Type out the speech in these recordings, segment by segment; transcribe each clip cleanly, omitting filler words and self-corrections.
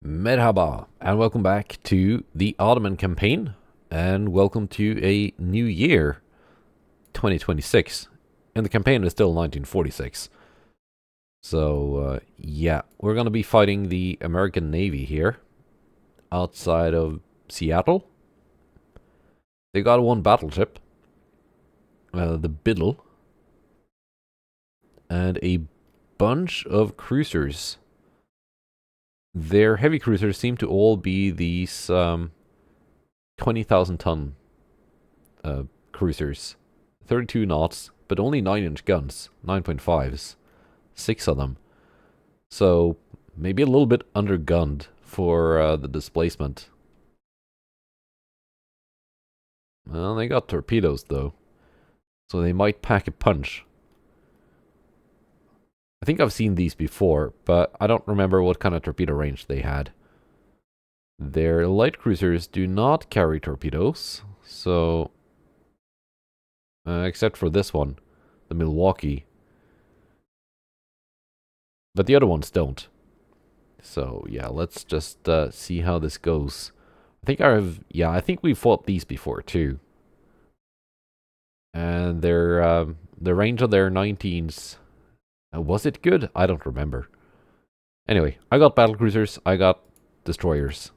Merhaba, and welcome back to the Ottoman campaign, and welcome to a new year, 2026. And the campaign is still 1946. So, yeah, we're gonna be fighting the American Navy here, outside of Seattle. They got one battleship, the Biddle, and a bunch of cruisers. Their heavy cruisers seem to all be these 20,000 ton cruisers. 32 knots, but only 9-inch guns, 9.5s, 6 of them. So maybe a little bit undergunned for the displacement. Well, they got torpedoes though, so they might pack a punch. I think I've seen these before, but I don't remember what kind of torpedo range they had. Their light cruisers do not carry torpedoes, so except for this one, the Milwaukee. But the other ones don't. So yeah, let's just see how this goes. I think we fought these before too. And the range of their 19s, was it good? I don't remember. Anyway, I got battlecruisers, I got destroyers.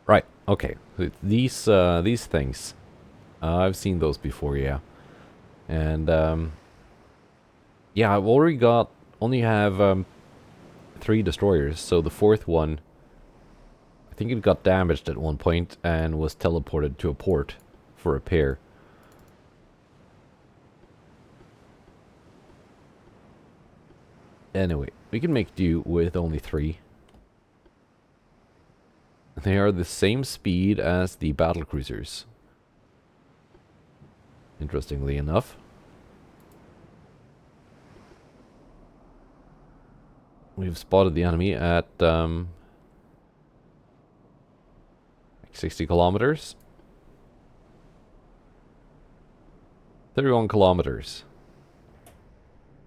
Right, okay. These things, I've seen those before, yeah. And yeah, I've already only have 3 destroyers, so the 4th one, I think it got damaged at one point and was teleported to a port for repair. Anyway, we can make do with only 3. They are the same speed as the battlecruisers, interestingly enough. We've spotted the enemy at 60 kilometers. 31 kilometers.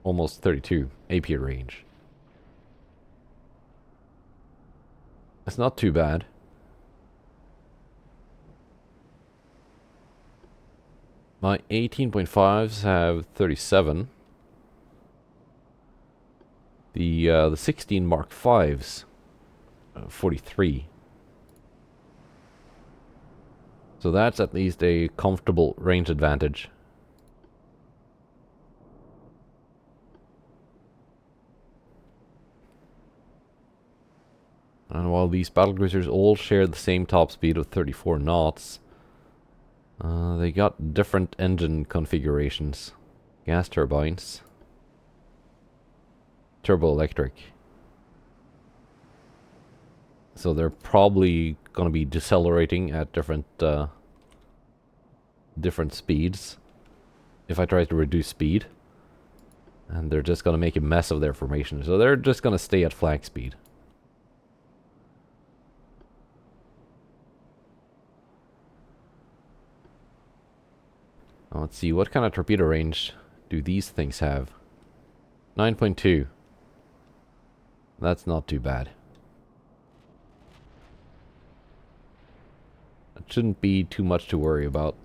Almost 32 AP range. That's not too bad. My 18.5s have 37. The 16 Mark 5s, 43. So that's at least a comfortable range advantage. And while these battlecruisers all share the same top speed of 34 knots, they got different engine configurations. Gas turbines. Turbo electric. So they're probably going to be decelerating at different speeds if I try to reduce speed. And they're just going to make a mess of their formation. So they're just going to stay at flag speed. Now let's see, what kind of torpedo range do these things have? 9.2. That's not too bad. It shouldn't be too much to worry about.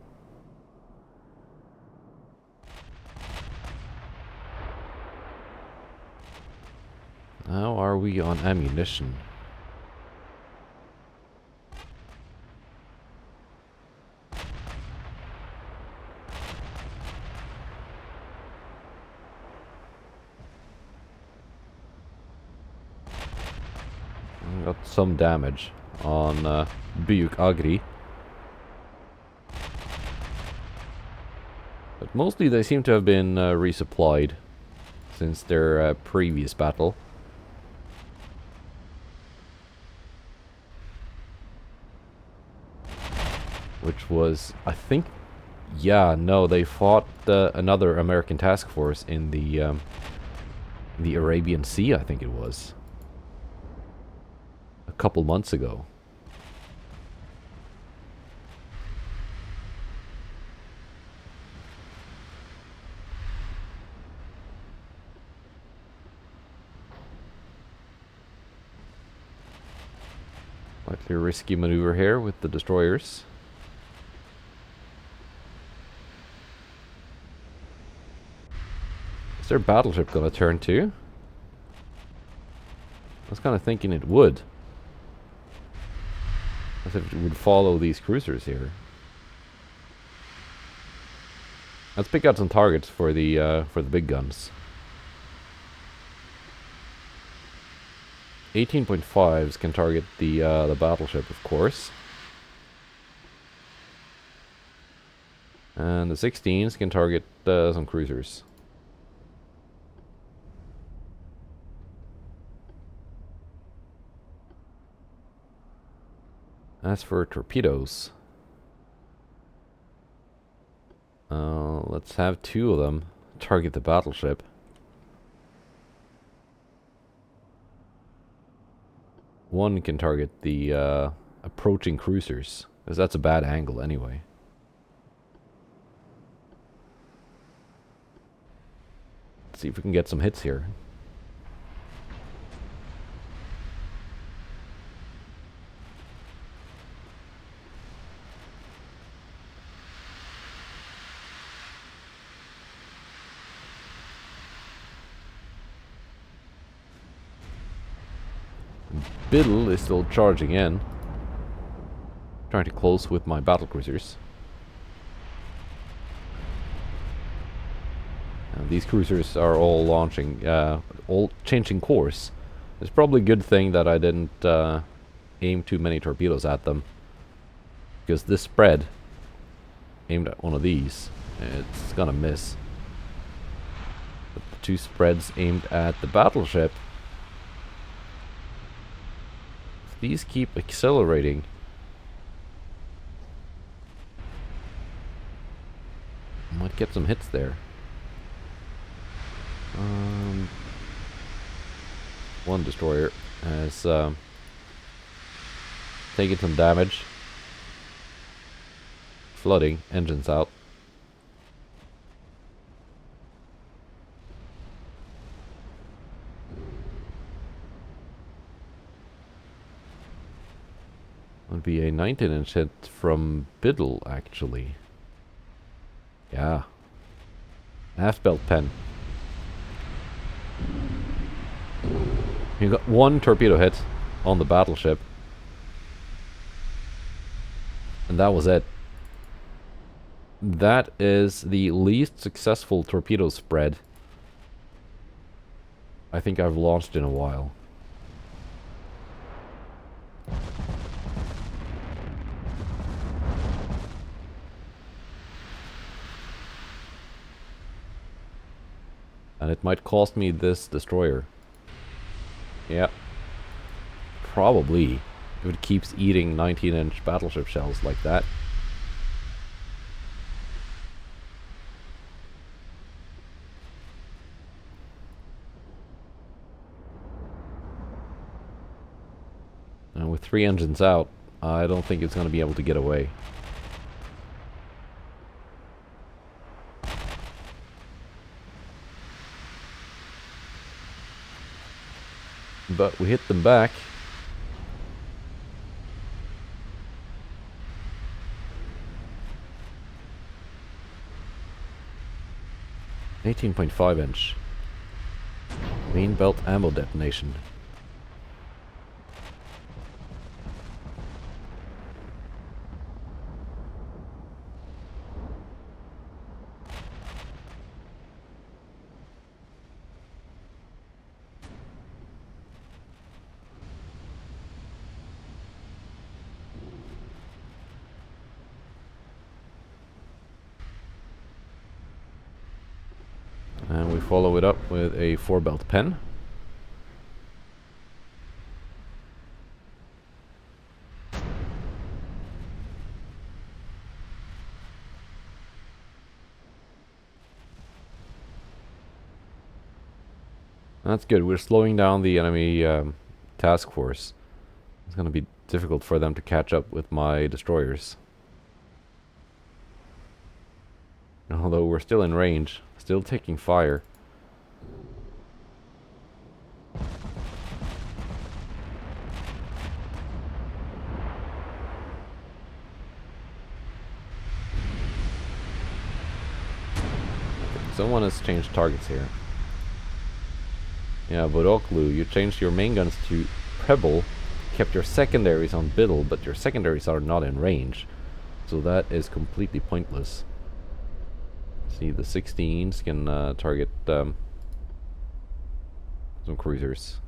How are we on ammunition? Got some damage on Büyük Agri. But mostly they seem to have been resupplied since their previous battle. Which was, I think, yeah, no, they fought another American task force in the Arabian Sea, I think it was. A couple months ago. Slightly risky maneuver here with the destroyers. Is their battleship gonna turn too? I was kind of thinking it would. As if it would follow these cruisers here. Let's pick out some targets for the big guns. 18.5s can target the battleship, of course. And the 16s can target some cruisers. As for torpedoes, let's have 2 of them target the battleship. One can target the approaching cruisers, because that's a bad angle anyway. Let's see if we can get some hits here. Biddle is still charging in. Trying to close with my battlecruisers. These cruisers are all launching, all changing course. It's probably a good thing that I didn't aim too many torpedoes at them. Because this spread, aimed at one of these, it's gonna miss. But the 2 spreads aimed at the battleship, these keep accelerating. Might get some hits there. One destroyer has taken some damage. Flooding, engines out. Would be a 19-inch hit from Biddle, actually. Yeah. Aft belt pen. You got 1 torpedo hit on the battleship. And that was it. That is the least successful torpedo spread I think I've launched in a while. And it might cost me this destroyer. Yeah. Probably. If it keeps eating 19-inch battleship shells like that. And with 3 engines out, I don't think it's going to be able to get away. But we hit them back. .5-inch. Main belt ammo detonation. And we follow it up with a 4-belt pen. That's good. We're slowing down the enemy task force. It's going to be difficult for them to catch up with my destroyers. Although we're still in range. Still taking fire. someone has changed targets here. Yeah, Boroklu, you changed your main guns to Prebble, kept your secondaries on Biddle, but your secondaries are not in range. So that is completely pointless. See, the 16s can target some cruisers.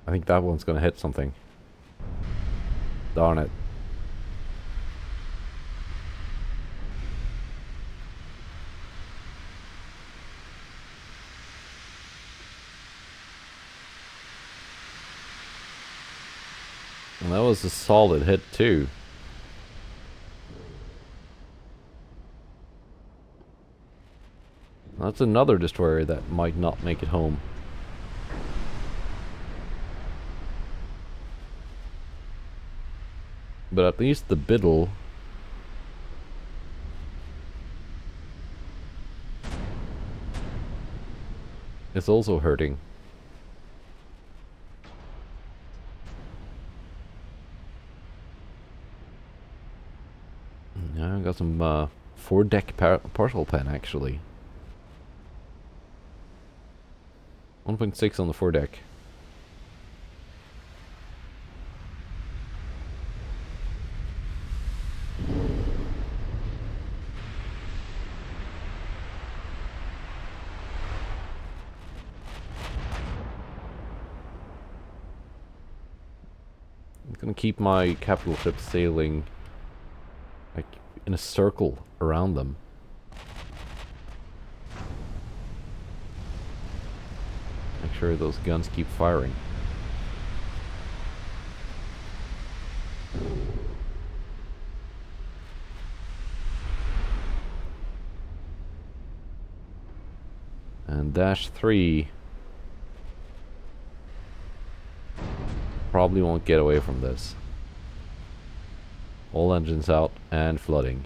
I think that one's gonna hit something. Darn it. And that was a solid hit too. That's another destroyer that might not make it home. But at least the Biddle is also hurting. Yeah, I got some 4-deck partial pen actually. 1.6 on the 4-deck. I'm gonna keep my capital ships sailing like in a circle around them. Make sure those guns keep firing. And -3 probably won't get away from this. All engines out and flooding.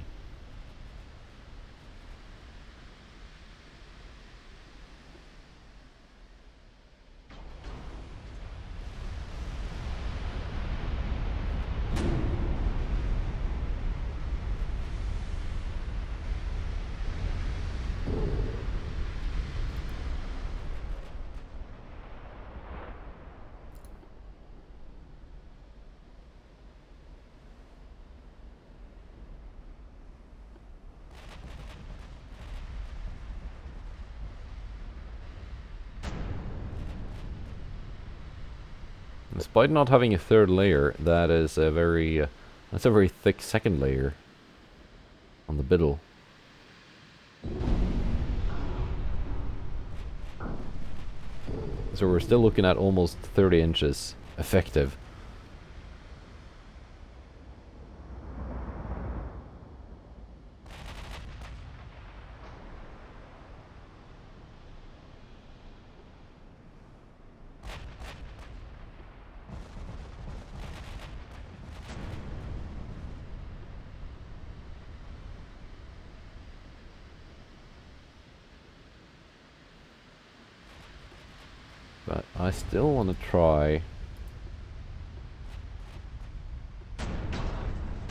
Despite not having a third layer, that is a very that's a very thick second layer on the Biddle. So we're still looking at almost 30 inches effective. But I still want to try.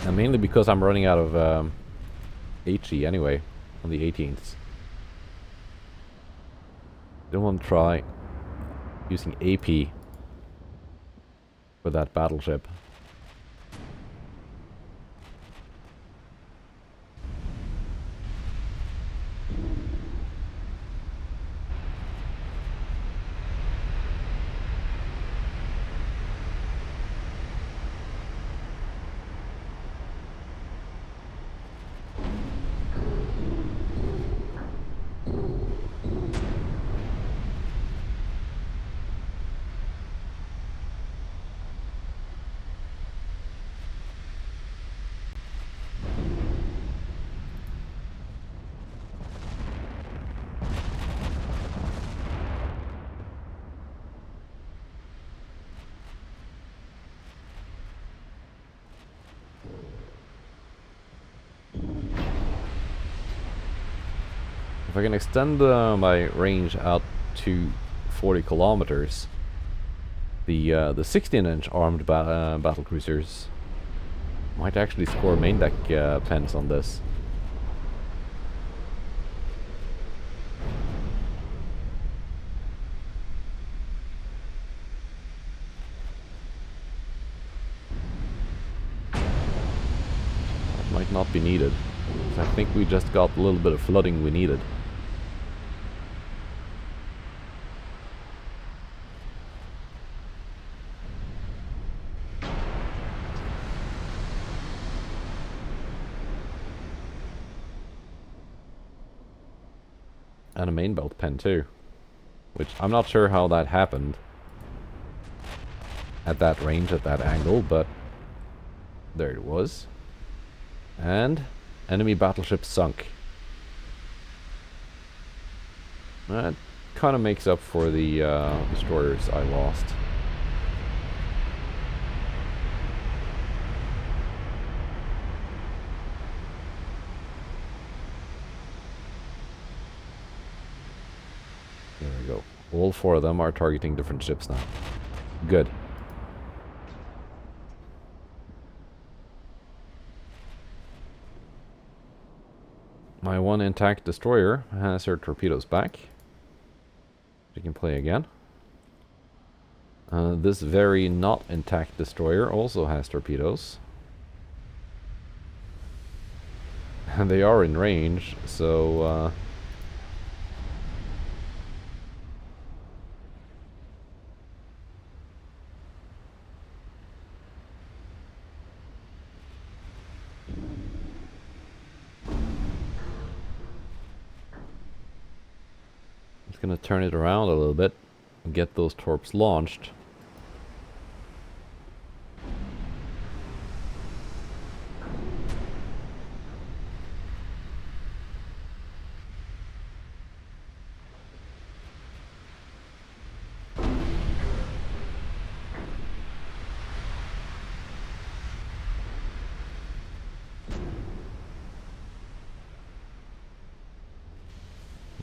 And mainly because I'm running out of HE anyway on the 18th. Still want to try using AP for that battleship. if I can extend my range out to 40 kilometers, the 16-inch armed battle cruisers might actually score main deck pens on this. That might not be needed. I think we just got a little bit of flooding we needed. And a main belt pen too. Which I'm not sure how that happened at that range, at that angle, but there it was. And enemy battleship sunk. That kind of makes up for the destroyers I lost. There we go. All 4 of them are targeting different ships now. Good. My one intact destroyer has her torpedoes back. She can play again. This very not intact destroyer also has torpedoes. And they are in range, so it's gonna turn it around a little bit and get those torps launched.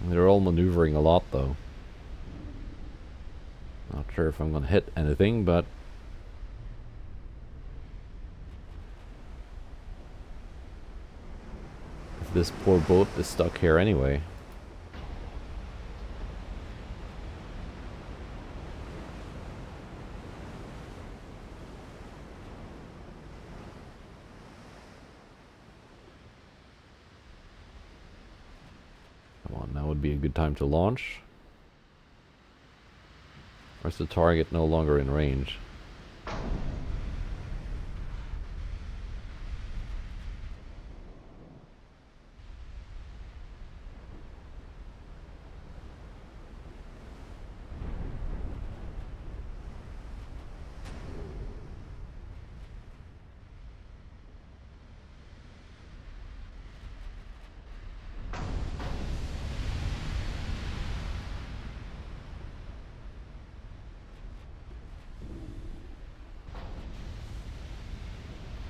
They're all maneuvering a lot though. Not sure if I'm gonna hit anything, but this poor boat is stuck here anyway. Come on, now would be a good time to launch. Or is the target no longer in range?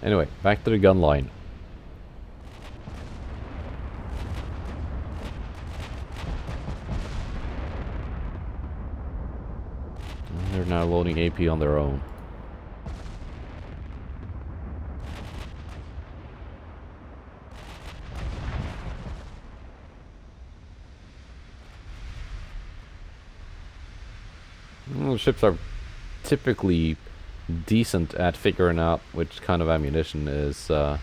Anyway, back to the gun line. And they're now loading AP on their own. The ships are typically decent at figuring out which kind of ammunition is the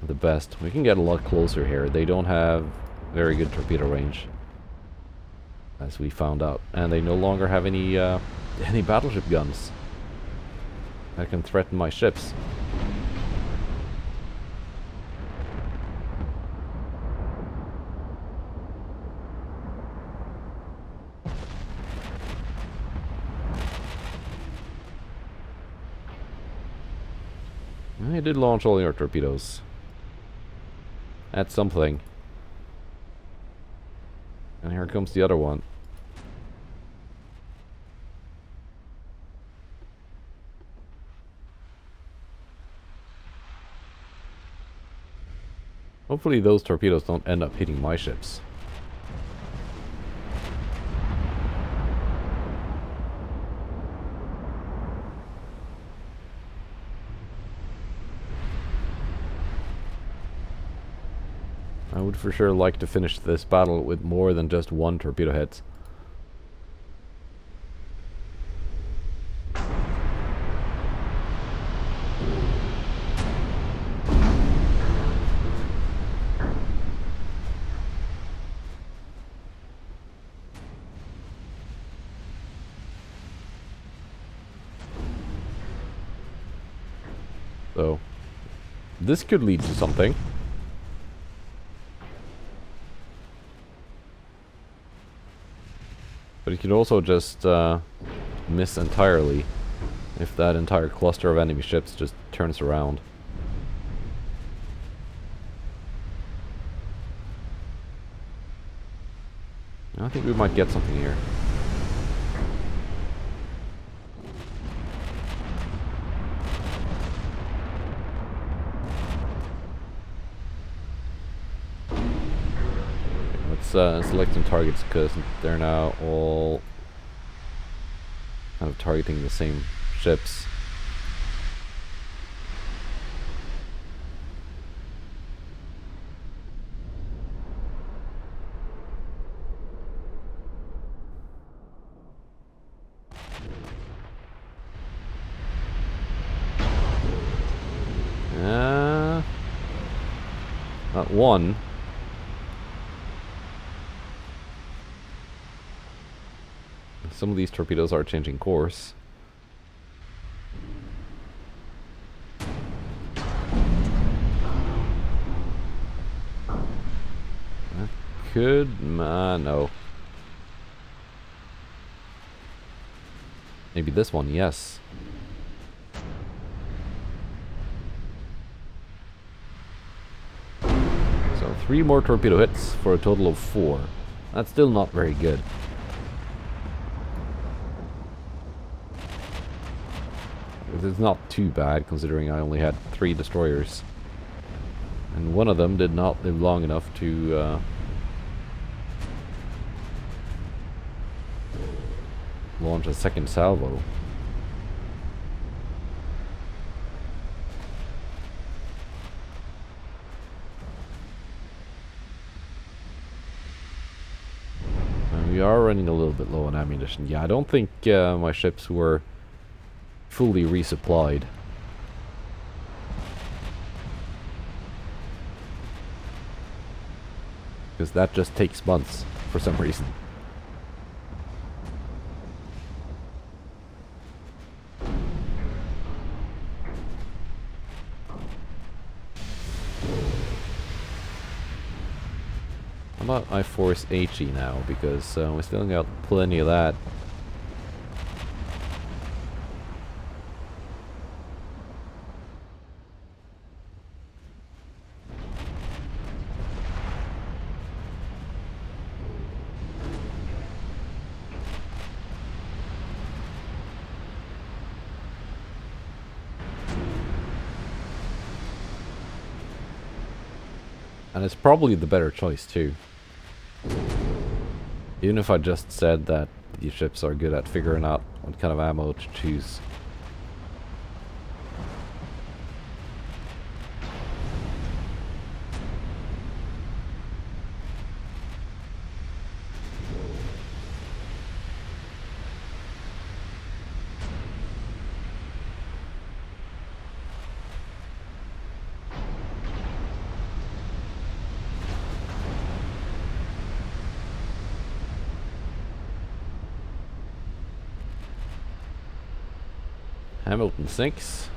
best. We can get a lot closer here. They don't have very good torpedo range, as we found out, and they no longer have any battleship guns that can threaten my ships. I did launch all your torpedoes. That's something. And here comes the other one. Hopefully those torpedoes don't end up hitting my ships. I would for sure like to finish this battle with more than just one torpedo hit. So, this could lead to something. But it could also just miss entirely if that entire cluster of enemy ships just turns around. I think we might get something here. Let's select some targets because they're now all kind of targeting the same ships. Not one. Some of these torpedoes are changing course. That could... no. Maybe this one, yes. So 3 more torpedo hits for a total of 4. That's still not very good. It's not too bad considering I only had 3 destroyers. And one of them did not live long enough to launch a second salvo. And we are running a little bit low on ammunition. Yeah, I don't think my ships were fully resupplied. Because that just takes months for some reason. How about I force HE now, because we still got plenty of that. And it's probably the better choice too. Even if I just said that these ships are good at figuring out what kind of ammo to choose. Hamilton sinks.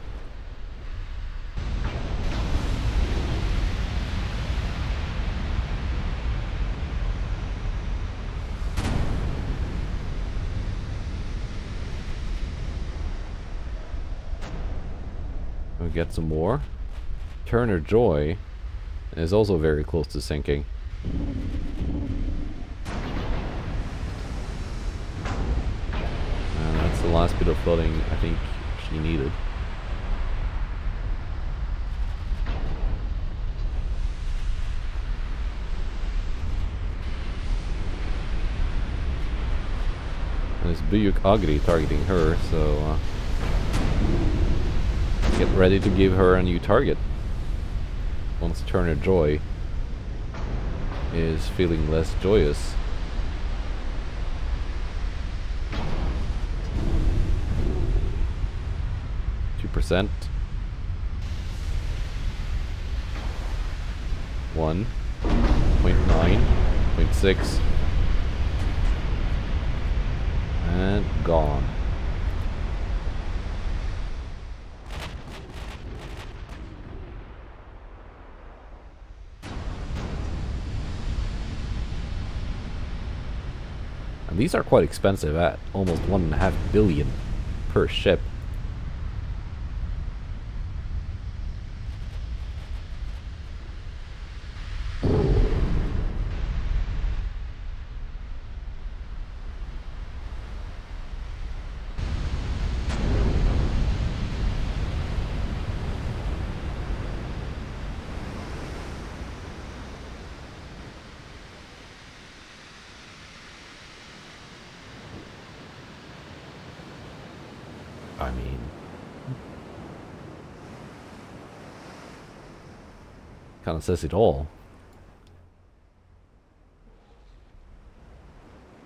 We'll get some more. Turner Joy is also very close to sinking. And that's the last bit of flooding I think she needed. There's Buyuk Agri targeting her, so get ready to give her a new target. Once Turner Joy is feeling less joyous. %. 1, 0.9, 0.6, and gone. And these are quite expensive at almost 1.5 billion per ship. I mean, kind of says it all.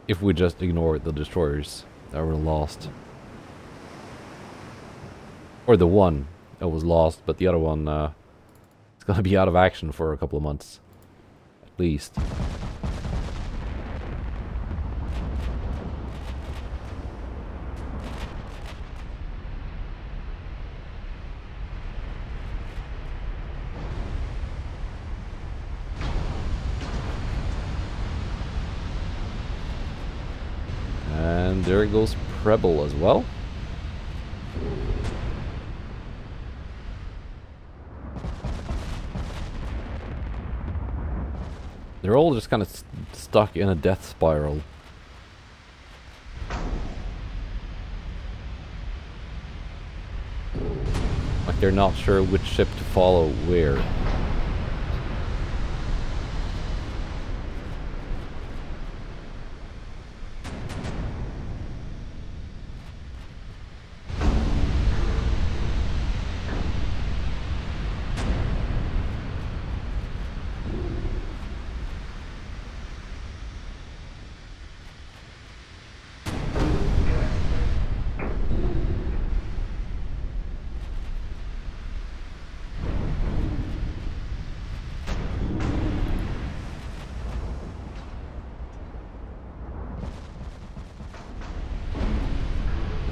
If we just ignore the destroyers that were lost. Or the one that was lost, but the other one is going to be out of action for a couple of months. At least. And there goes Preble as well. They're all just kind of stuck in a death spiral. Like they're not sure which ship to follow where.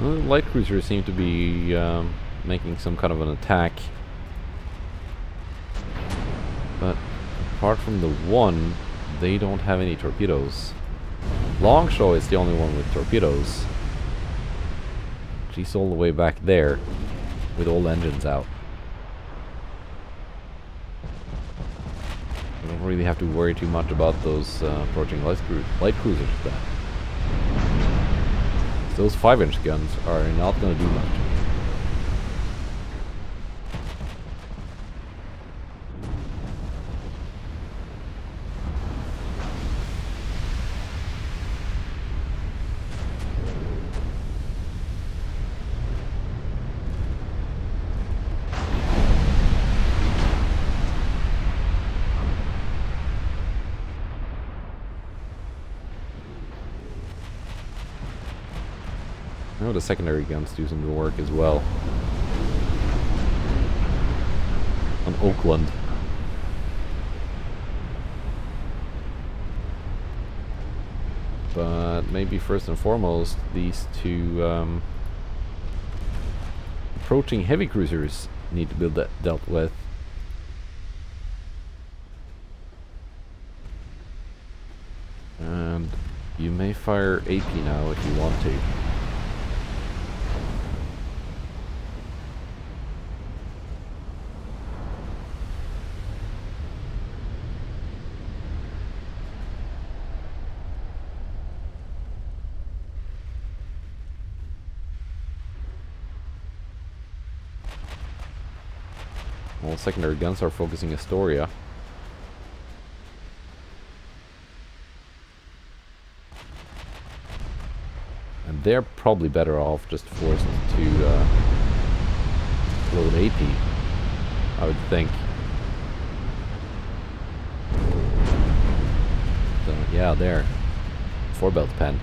Light cruisers seem to be making some kind of an attack. But apart from the one, they don't have any torpedoes. Longshaw is the only one with torpedoes. She's all the way back there with all engines out. You don't really have to worry too much about those approaching light cruisers then. Those 5-inch guns are not going to do much. I know the secondary guns do some good work as well. On Oakland. But maybe first and foremost, these two approaching heavy cruisers need to be dealt with. And you may fire AP now if you want to. All secondary guns are focusing Astoria. And they're probably better off just forced to load AP, I would think. So, yeah, there. 4-belt pen.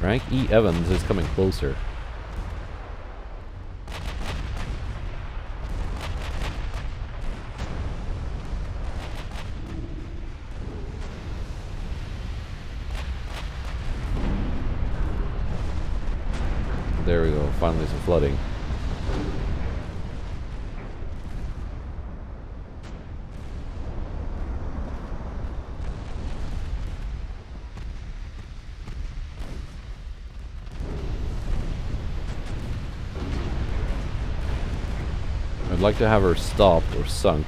Frank E. Evans is coming closer. There we go, finally some flooding. I'd like to have her stopped or sunk.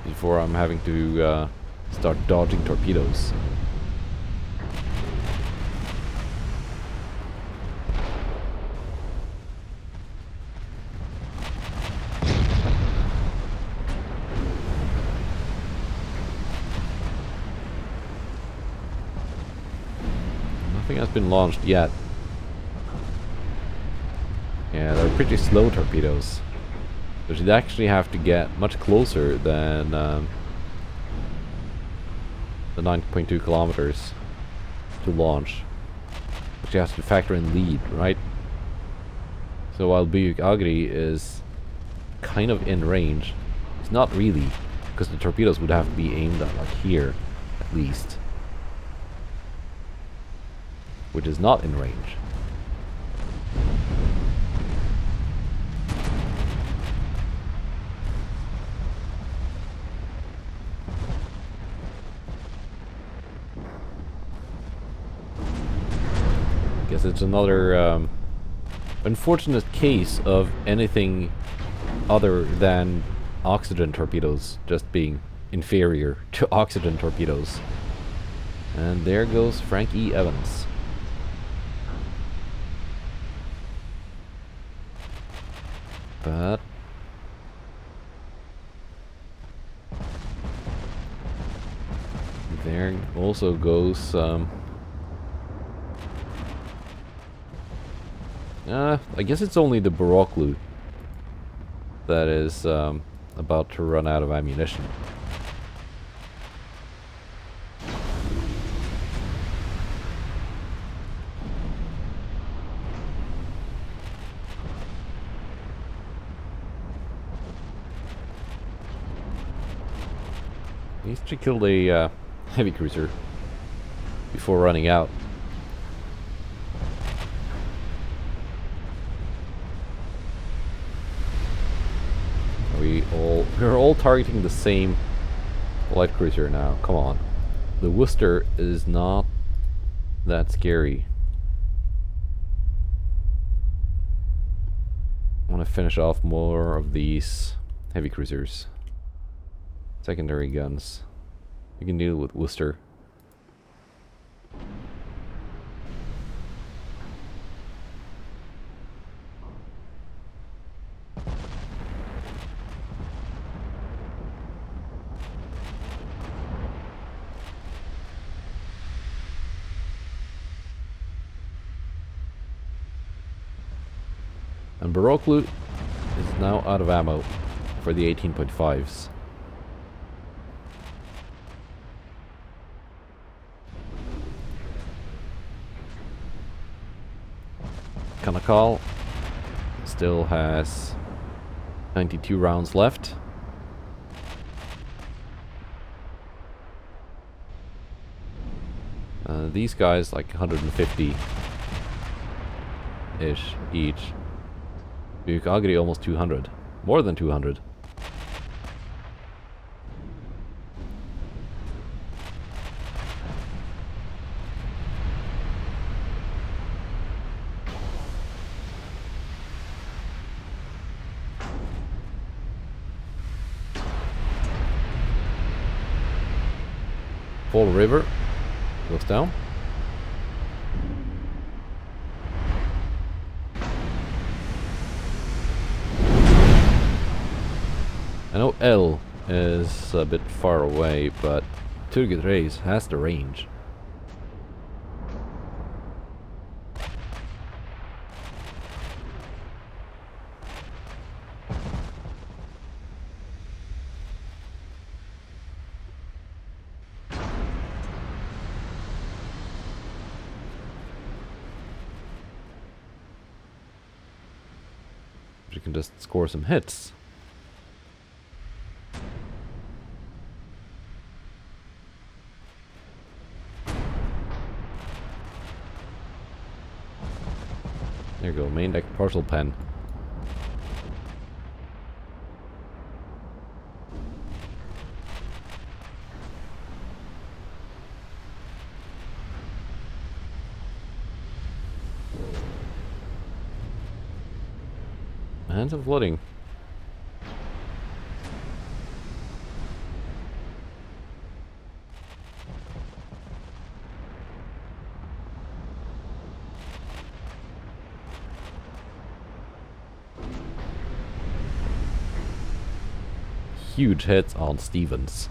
Before I'm having to start dodging torpedoes. Nothing has been launched yet. Yeah, they're pretty slow torpedoes. So she'd actually have to get much closer than the 9.2 kilometers to launch. But she has to factor in lead, right? So while Buyuk Agri is kind of in range, it's not really, because the torpedoes would have to be aimed at like here, at least. Which is not in range. Guess it's another unfortunate case of anything other than oxygen torpedoes just being inferior to oxygen torpedoes. And there goes Frank E. Evans. But there also goes I guess it's only the Baroque that is about to run out of ammunition. He needs to kill a heavy cruiser before running out. We're all targeting the same light cruiser now. Come on. The Worcester is not that scary. I want to finish off more of these heavy cruisers. Secondary guns. You can deal with Worcester. And Baroque is now out of ammo for the 18.5s. Kanakal still has 92 rounds left. These guys like 150-ish each. Buyuk Agri almost 200. More than 200. Fall River goes down. I know L is a bit far away, but Turgut Reis has the range. You can just score some hits. There you go, main deck partial pen. Hands of flooding. Huge hits on Stevens.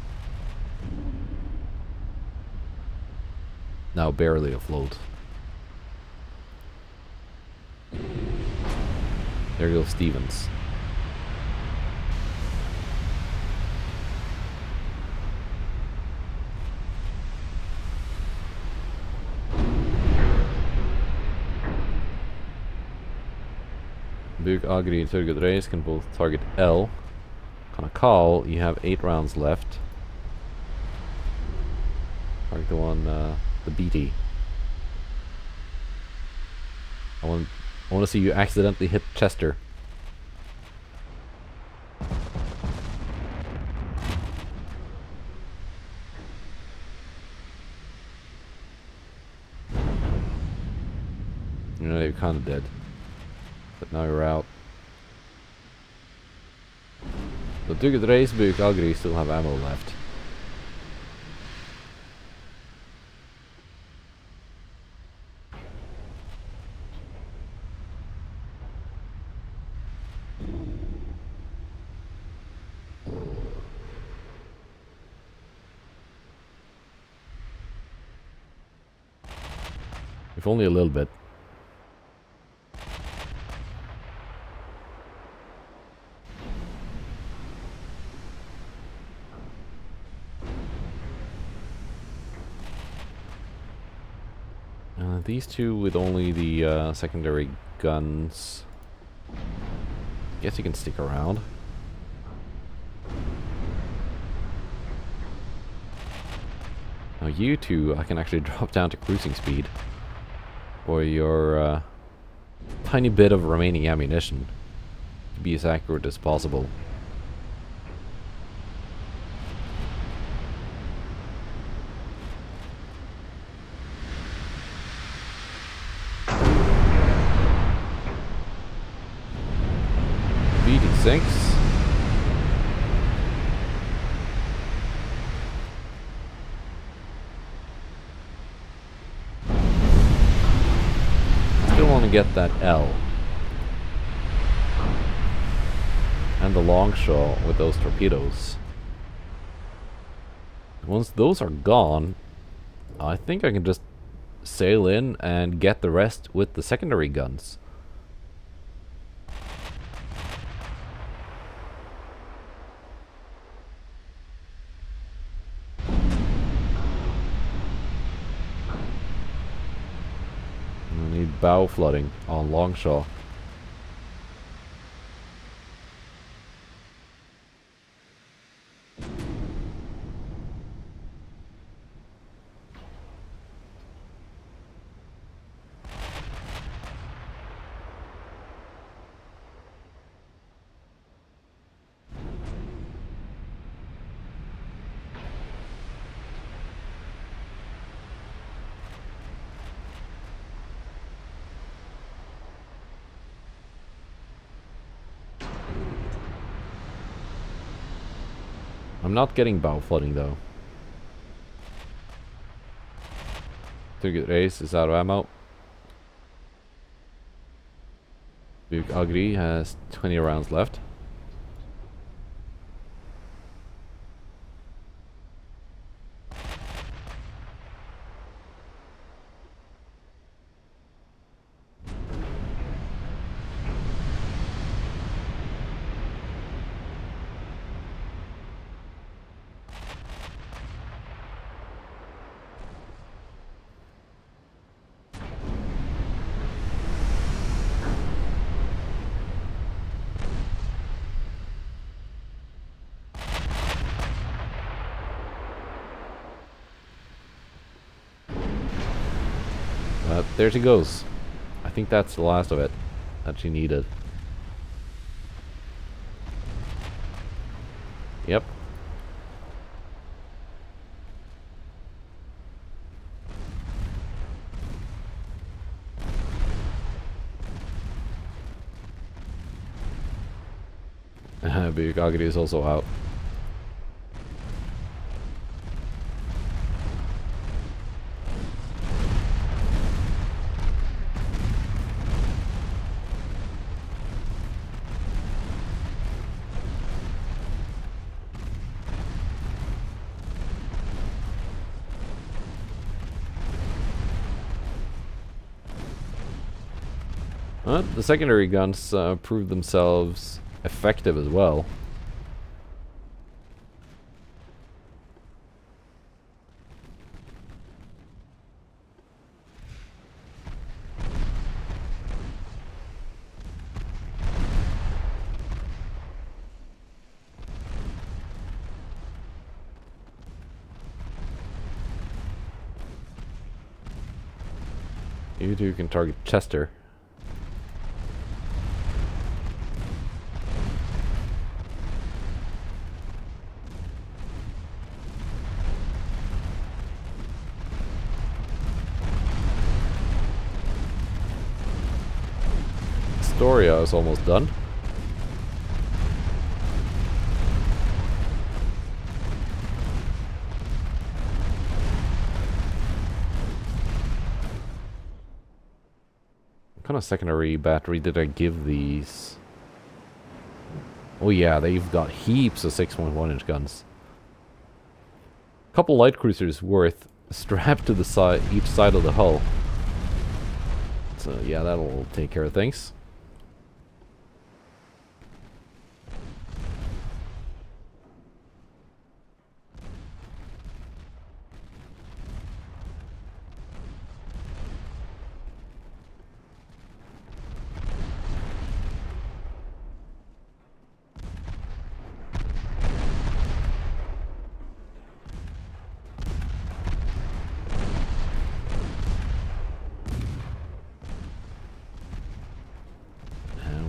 Now barely afloat. There goes Stevens. Buk, Agri, and Turgut Reis can both target L. On a call, you have 8 rounds left. Target the one, the BT. I want to see you accidentally hit Chester. You know, you're kind of dead. But now you're out. So Turgut Reis, Buk, Agri still have ammo left. If only a little bit. These two with only the secondary guns. Guess you can stick around. Now you two, I can actually drop down to cruising speed. For your tiny bit of remaining ammunition. To be as accurate as possible. BT6. Still want to get that L. And the Longshot with those torpedoes. Once those are gone, I think I can just sail in and get the rest with the secondary guns. I need bow flooding on Longshot. I'm not getting bow flooding though. Turgut Reis is out of ammo. Buk Agri has 20 rounds left. There she goes. I think that's the last of it that she needed. Yep. Bukagiri is also out. The secondary guns proved themselves effective as well. You two can target Chester. Astoria is almost done. What kind of secondary battery did I give these? Oh yeah, they've got heaps of 6.1-inch guns. Couple light cruisers worth strapped to the side, each side of the hull. So yeah, that'll take care of things.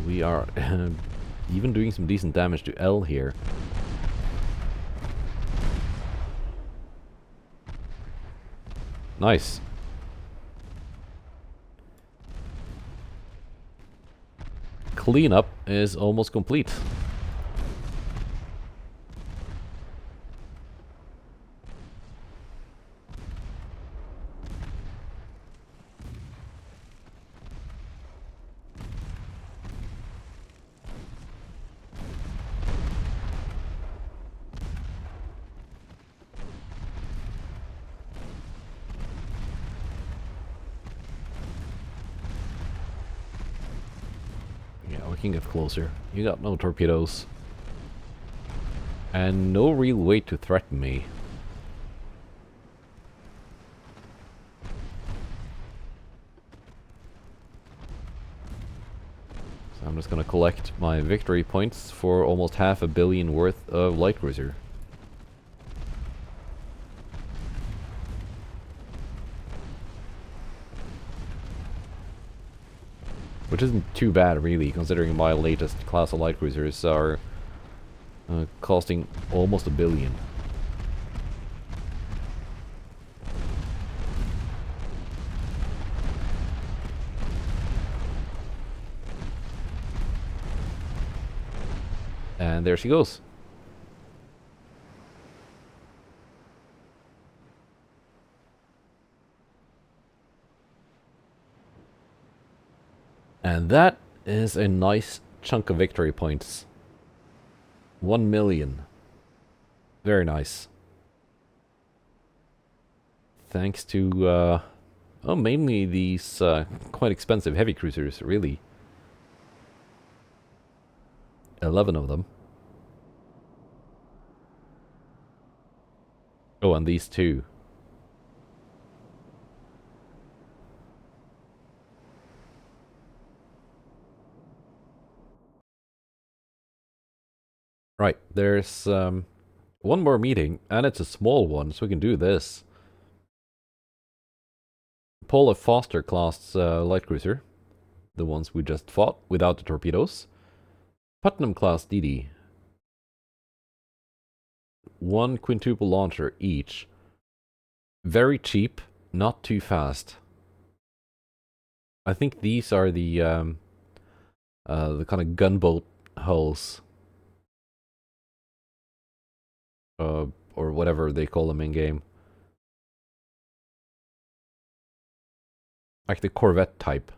We are even doing some decent damage to L here. Nice. Cleanup is almost complete. We can get closer. You got no torpedoes. And no real way to threaten me. So I'm just gonna collect my victory points for almost 500 million worth of light cruiser. Which isn't too bad, really, considering my latest class of light cruisers are costing almost 1 billion. And there she goes. And that is a nice chunk of victory points. 1 million. Very nice. Thanks to, oh, mainly these quite expensive heavy cruisers, really. 11 of them. Oh, and these two. Right, there's one more meeting, and it's a small one, so we can do this. Pull a Foster class light cruiser, the ones we just fought, without the torpedoes. Putnam class DD. 1 quintuple launcher each. Very cheap, not too fast. I think these are the kind of gunboat hulls. Or whatever they call them in game. Like the Corvette type.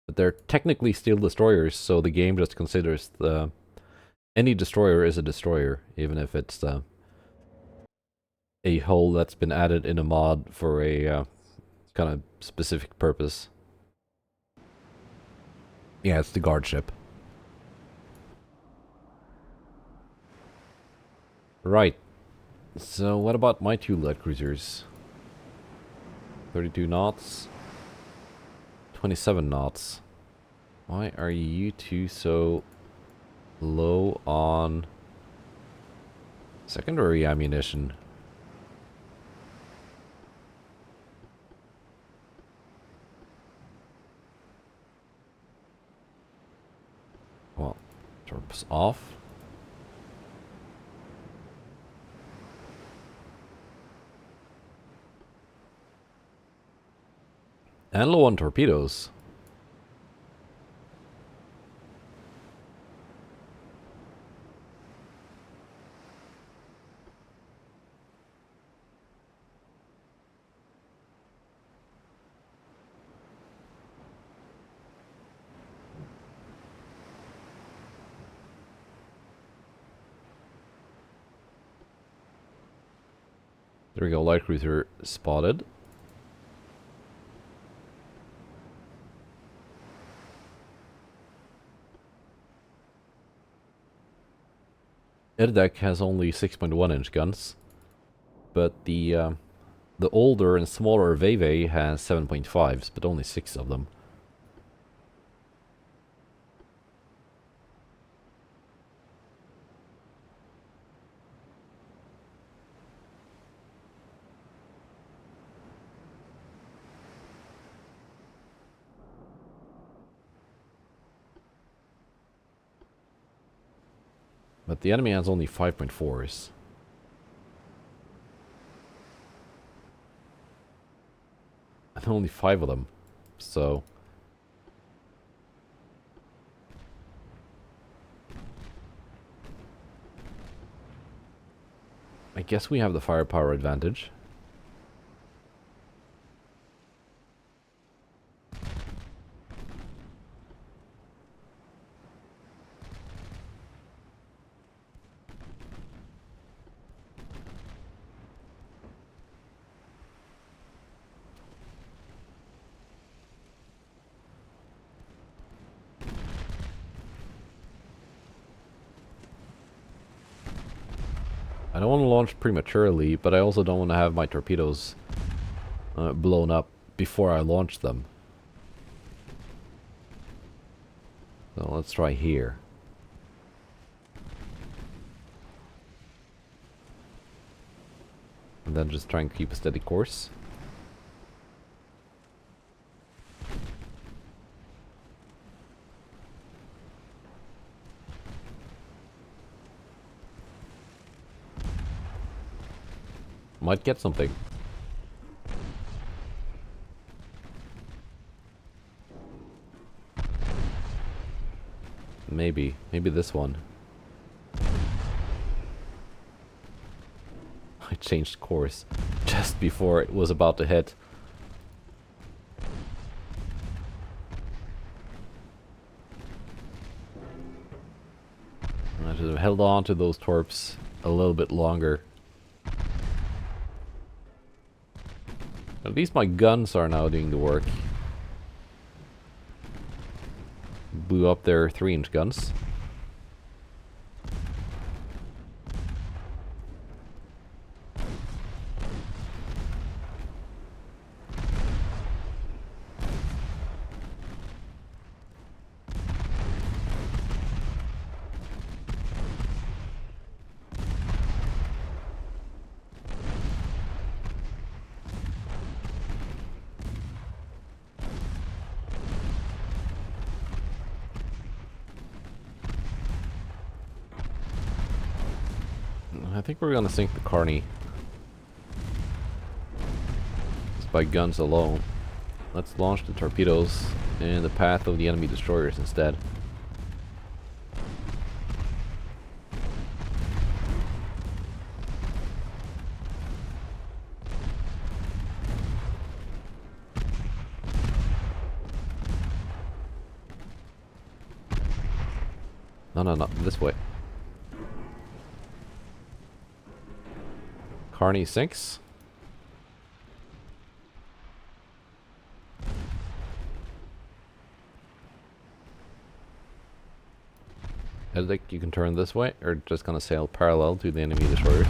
But they're technically steel destroyers, so the game just considers any destroyer is a destroyer, even if it's a hull that's been added in a mod for a kind of specific purpose. Yeah, it's the guard ship. Right. So what about my two light cruisers? 32 knots. 27 knots. Why are you two so low on secondary ammunition? Well, torps off. And low on torpedoes. There we go, light cruiser spotted. Deck has only 6.1-inch guns, but the older and smaller Veve has 7.5s, but only 6 of them. But the enemy has only 5.4s. And only 5 of them. So I guess we have the firepower advantage. I don't want to launch prematurely, but I also don't want to have my torpedoes blown up before I launch them. So let's try here. And then just try and keep a steady course. Might get something. Maybe this one. I changed course just before it was about to hit. I should have held on to those torps a little bit longer. At least my guns are now doing the work. Blew up their 3-inch guns. I think we're gonna sink the Carney. Just by guns alone. Let's launch the torpedoes in the path of the enemy destroyers instead. No, this way. Carney sinks. I think you can turn this way, or just gonna sail parallel to the enemy destroyers.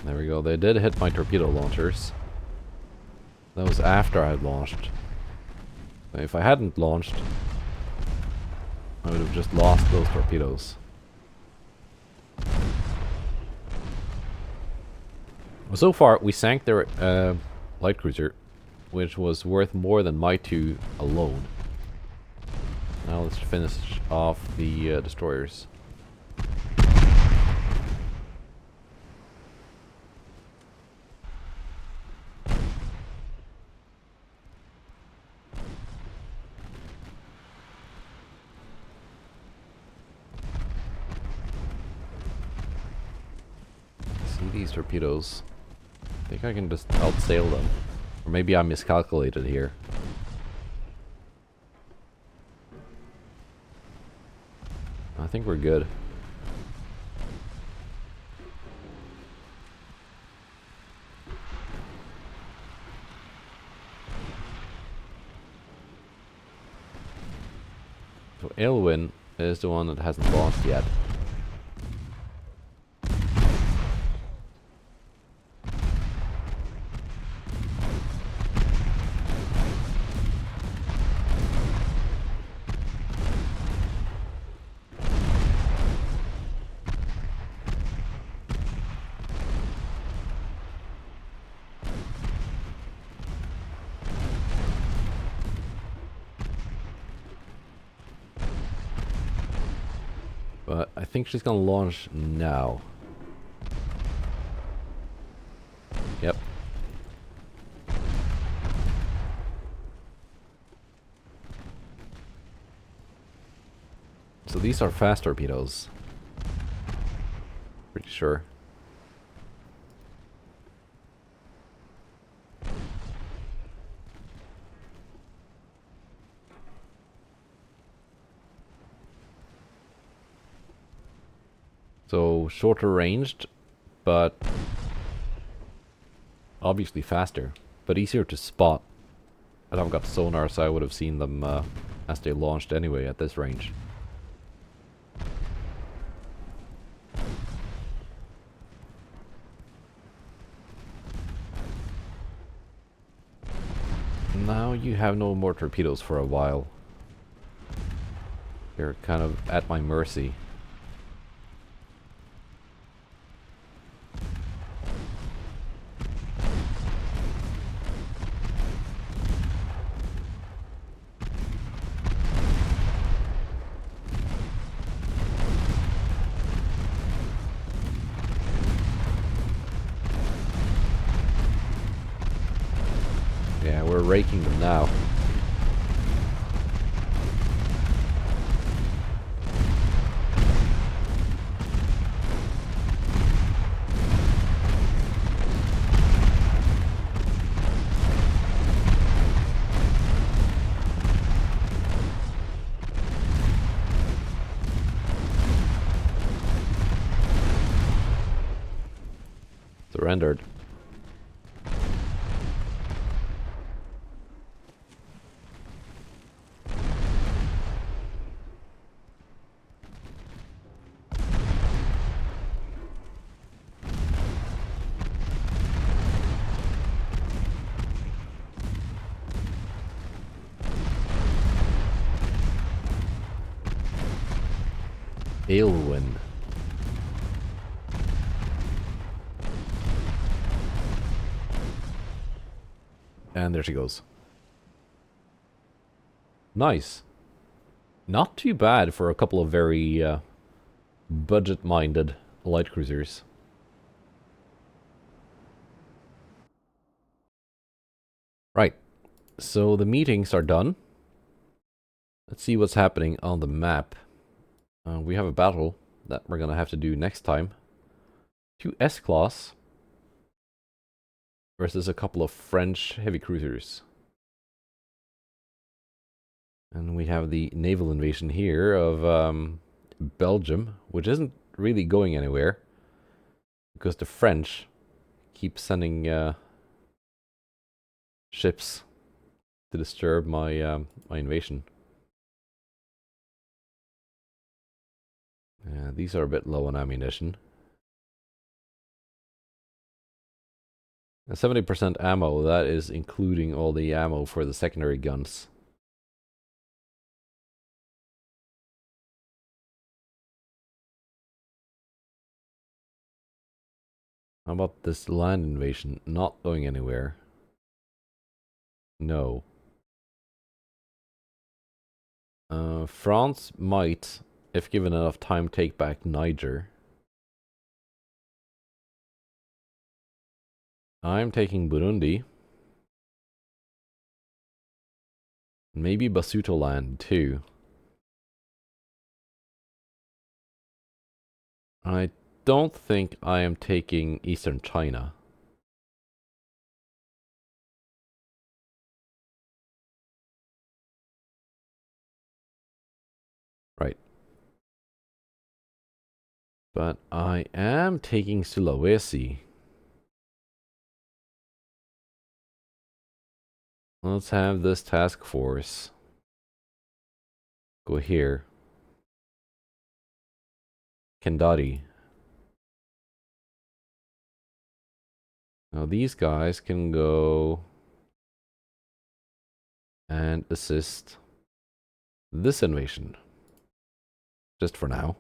There we go, they did hit my torpedo launchers. That was after I had launched. If I hadn't launched, I would have just lost those torpedoes. So far, we sank their light cruiser, which was worth more than my 2 alone. Now let's finish off the destroyers. These torpedoes. I think I can just outsail them. Or maybe I miscalculated here. I think we're good. So Aylwin is the one that hasn't launched yet. But I think she's gonna launch now. Yep. So these are fast torpedoes. Pretty sure. So shorter ranged, but obviously faster, but easier to spot. And I've got sonar, so I would have seen them as they launched anyway at this range. Now you have no more torpedoes for a while. You're kind of at my mercy. are raking them now. Surrendered. Aylwin. And there she goes. Nice. Not too bad for a couple of very budget-minded light cruisers. Right. So the meetings are done. Let's see what's happening on the map. We have a battle that we're gonna have to do next time. 2 S-class versus a couple of French heavy cruisers. And we have the naval invasion here of Belgium, which isn't really going anywhere because the French keep sending ships to disturb my my invasion. These are a bit low on ammunition. 70% ammo, that is including all the ammo for the secondary guns. How about this land invasion? Not going anywhere. No. France might, if given enough time, take back Niger. I'm taking Burundi. Maybe Basutoland too. I don't think I am taking Eastern China. Right. But I am taking Sulawesi. Let's have this task force go here. Kendari. Now these guys can go and assist this invasion. Just for now.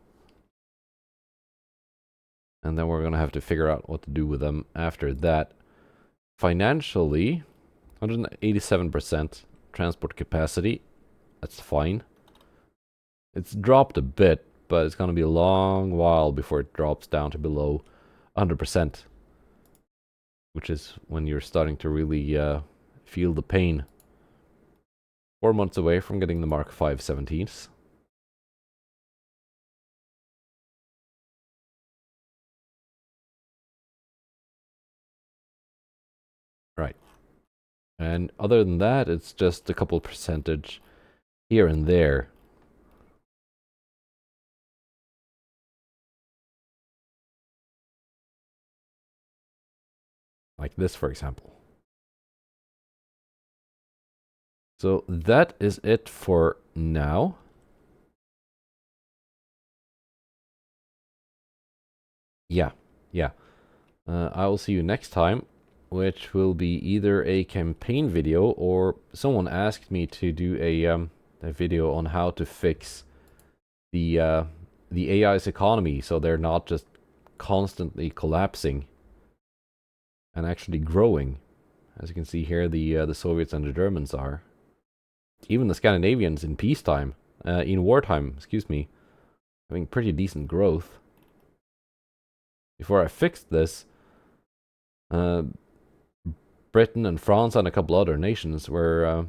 And then we're gonna have to figure out what to do with them after that. Financially, 187% transport capacity. That's fine. It's dropped a bit, but it's gonna be a long while before it drops down to below 100%. Which is when you're starting to really feel the pain. 4 months away from getting the Mark 5 17s. Right. And other than that, it's just a couple percentage here and there. Like this, for example. So that is it for now. Yeah. I will see you next time, which will be either a campaign video or someone asked me to do a video on how to fix the AI's economy so they're not just constantly collapsing and actually growing. As you can see here, the Soviets and the Germans are. Even the Scandinavians in peacetime, in wartime, excuse me, having pretty decent growth. Before I fixed this, Britain and France and a couple other nations were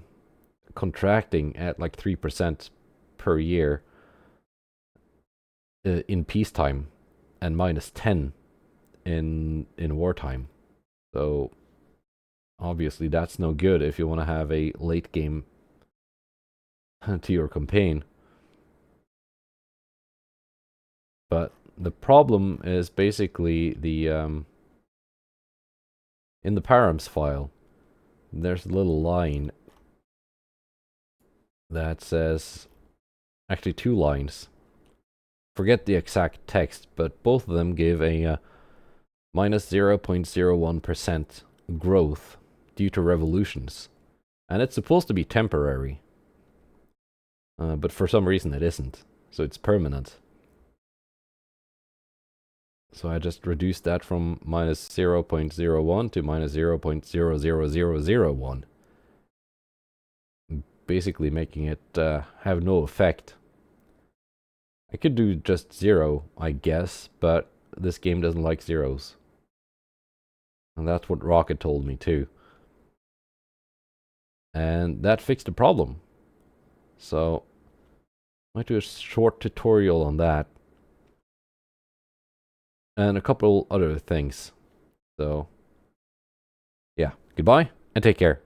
contracting at like 3% per year in peacetime and -10 in wartime. So obviously that's no good if you want to have a late game to your campaign. But the problem is basically the in the params file, there's a little line that says, actually 2 lines. Forget the exact text, but both of them give a minus 0.01% growth due to revolutions. And it's supposed to be temporary. But for some reason it isn't. So it's permanent. So I just reduced that from minus 0.01 to minus 0.00001. Basically making it have no effect. I could do just 0, I guess, but this game doesn't like zeros. And that's what Rocket told me too. And that fixed the problem. So I might do a short tutorial on that. And a couple other things. So yeah, goodbye and take care.